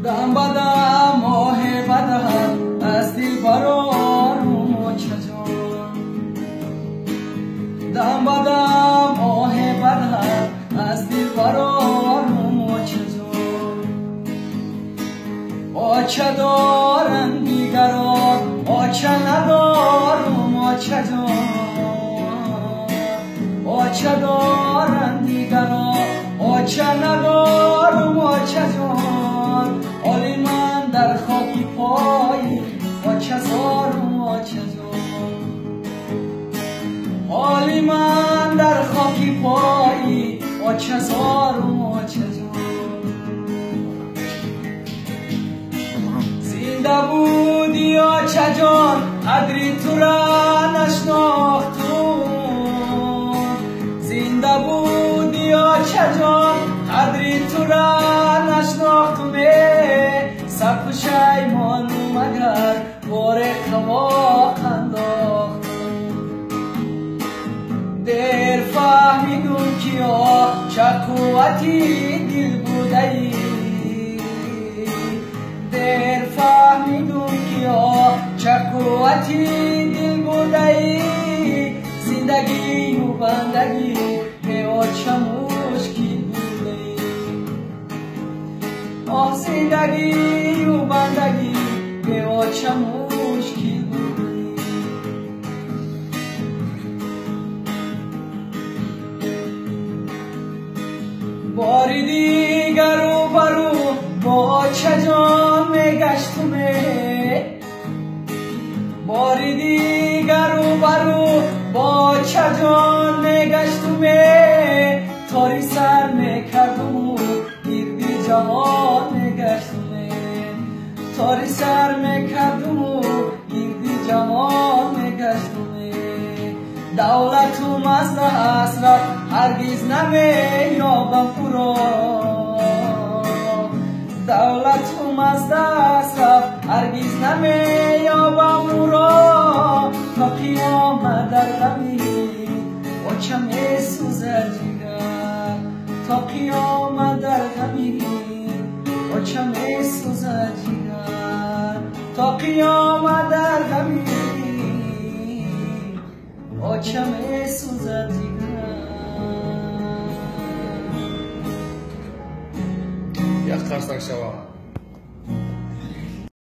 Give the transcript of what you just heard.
دم بدم آه بدم از دل برارم چجان دم بدم آه بدم از دل برارم چجان آچه دارن دیگران آچه ندارم آچه جان آچه دارن دیگران آچه ندارم آچه جان آلی من در خاکی پایی آچه زارم آچه جان آلی من در خاکی پایی آچه زارم آچه جان زنده بودی آچه جان قدری تو را نشناختم زنده بودی آچه جان قدری تو را نشناختم سب شیمانم اگر بار خواق انداختم دیر فهمیدم که چه قوتی دل بوده ای دیر فهمیدم که چه قوتی دل بوده ای زندگی و بندگی به آچه مشکل بوده ای آه زندگی و بندگی به آچه مشکل بوده ای باری دیگر رو برو با آچه جان میگشتم باری دیگر رو برو با آچه جان میگشتم تاری سر میکردم گردی جهان میگشتم تاری سر میکردم گردی جهان میگشتم دولتم از دست رفت هرگز نمییابم او را دولتم از دست رفت هرگز نمییابم او را تا قیامت در غمی آچه میسوزد جگر تا قیامت در غمی آچه میسوزد جگر تا قیامت در غمی آچه میسوزد جگر یک خرسک شوم